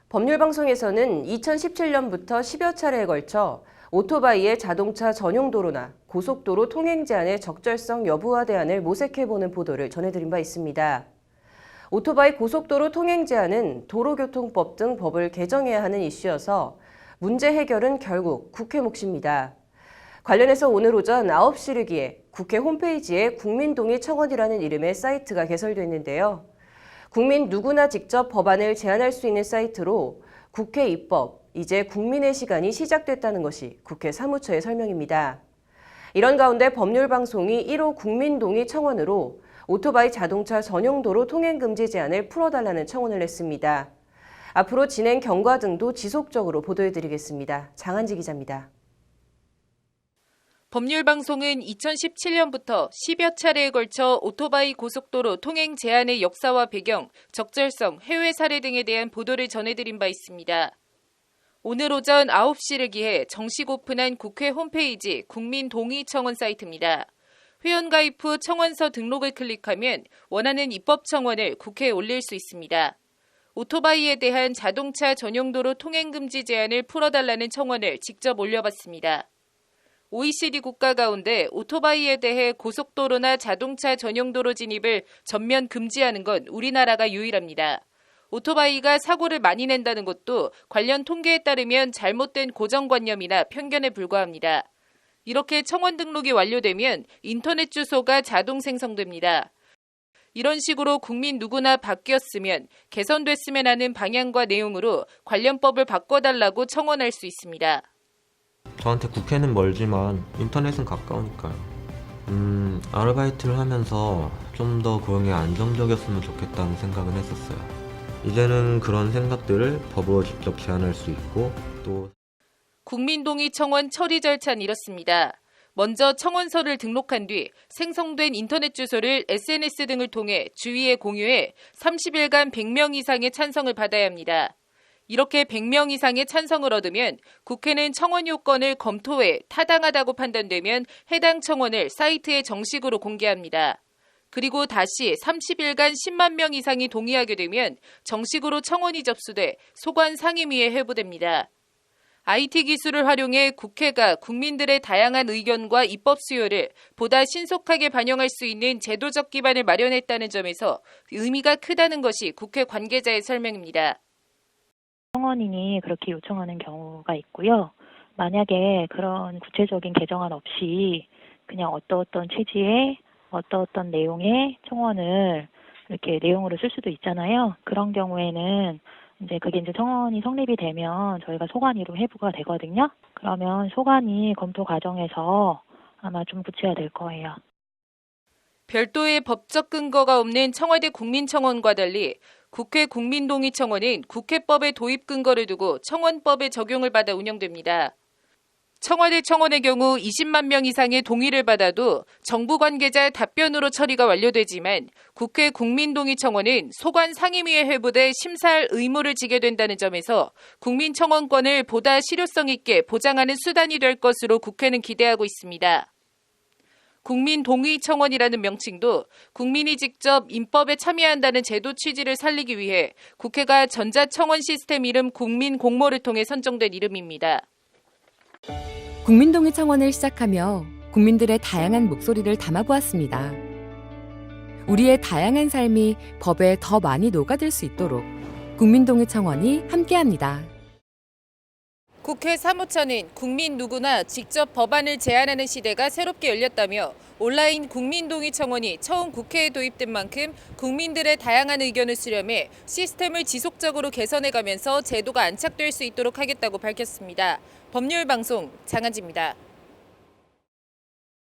법률방송에서는 2017년부터 10여 차례에 걸쳐 오토바이의 자동차 전용 도로나 고속도로 통행 제한의 적절성 여부와 대안을 모색해보는 보도를 전해드린 바 있습니다. 오토바이 고속도로 통행 제한은 도로교통법 등 법을 개정해야 하는 이슈여서 문제 해결은 결국 국회 몫입니다. 관련해서 오늘 오전 9시를 기해 국회 홈페이지에 국민동의청원이라는 이름의 사이트가 개설됐는데요. 국민 누구나 직접 법안을 제안할 수 있는 사이트로 국회 입법, 이제 국민의 시간이 시작됐다는 것이 국회 사무처의 설명입니다. 이런 가운데 법률방송이 1호 국민동의 청원으로 오토바이 자동차 전용도로 통행금지 제한을 풀어달라는 청원을 냈습니다. 앞으로 진행 경과 등도 지속적으로 보도해드리겠습니다. 장한지 기자입니다. 법률방송은 2017년부터 10여 차례에 걸쳐 오토바이 고속도로 통행 제한의 역사와 배경, 적절성, 해외 사례 등에 대한 보도를 전해드린 바 있습니다. 오늘 오전 9시를 기해 정식 오픈한 국회 홈페이지 국민동의청원 사이트입니다. 회원가입 후 청원서 등록을 클릭하면 원하는 입법 청원을 국회에 올릴 수 있습니다. 오토바이에 대한 자동차 전용도로 통행금지 제한을 풀어달라는 청원을 직접 올려봤습니다. OECD 국가 가운데 오토바이에 대해 고속도로나 자동차 전용도로 진입을 전면 금지하는 건 우리나라가 유일합니다. 오토바이가 사고를 많이 낸다는 것도 관련 통계에 따르면 잘못된 고정관념이나 편견에 불과합니다. 이렇게 청원 등록이 완료되면 인터넷 주소가 자동 생성됩니다. 이런 식으로 국민 누구나 바뀌었으면, 개선됐으면 하는 방향과 내용으로 관련법을 바꿔달라고 청원할 수 있습니다. 저한테 국회는 멀지만 인터넷은 가까우니까요. 아르바이트를 하면서 좀 더 고용이 안정적이었으면 좋겠다는 생각은 했었어요. 이제는 그런 생각들을 법으로 직접 제안할 수 있고 또 국민동의 청원 처리 절차는 이렇습니다. 먼저 청원서를 등록한 뒤 생성된 인터넷 주소를 SNS 등을 통해 주위에 공유해 30일간 100명 이상의 찬성을 받아야 합니다. 이렇게 100명 이상의 찬성을 얻으면 국회는 청원 요건을 검토해 타당하다고 판단되면 해당 청원을 사이트에 정식으로 공개합니다. 그리고 다시 30일간 10만 명 이상이 동의하게 되면 정식으로 청원이 접수돼 소관 상임위에 회부됩니다. IT 기술을 활용해 국회가 국민들의 다양한 의견과 입법 수요를 보다 신속하게 반영할 수 있는 제도적 기반을 마련했다는 점에서 의미가 크다는 것이 국회 관계자의 설명입니다. 청원인이 그렇게 요청하는 경우가 있고요. 만약에 그런 구체적인 개정안 없이 그냥 어떤 취지의 어떤 내용의 청원을 이렇게 내용으로 쓸 수도 있잖아요. 그런 경우에는 그게 청원이 성립이 되면 저희가 소관위로 회부가 되거든요. 그러면 소관위 검토 과정에서 아마 좀 붙여야 될 거예요. 별도의 법적 근거가 없는 청와대 국민청원과 달리 국회 국민동의청원은 국회법의 도입 근거를 두고 청원법의 적용을 받아 운영됩니다. 청와대 청원의 경우 20만 명 이상의 동의를 받아도 정부 관계자 답변으로 처리가 완료되지만 국회 국민동의청원은 소관 상임위에 회부돼 심사할 의무를 지게 된다는 점에서 국민청원권을 보다 실효성 있게 보장하는 수단이 될 것으로 국회는 기대하고 있습니다. 국민동의청원이라는 명칭도 국민이 직접 입법에 참여한다는 제도 취지를 살리기 위해 국회가 전자청원 시스템 이름 국민공모를 통해 선정된 이름입니다. 국민동의 청원을 시작하며 국민들의 다양한 목소리를 담아보았습니다. 우리의 다양한 삶이 법에 더 많이 녹아들 수 있도록 국민동의 청원이 함께합니다. 국회 사무처는 국민 누구나 직접 법안을 제안하는 시대가 새롭게 열렸다며 온라인 국민동의 청원이 처음 국회에 도입된 만큼 국민들의 다양한 의견을 수렴해 시스템을 지속적으로 개선해가면서 제도가 안착될 수 있도록 하겠다고 밝혔습니다. 법률방송 장한지입니다.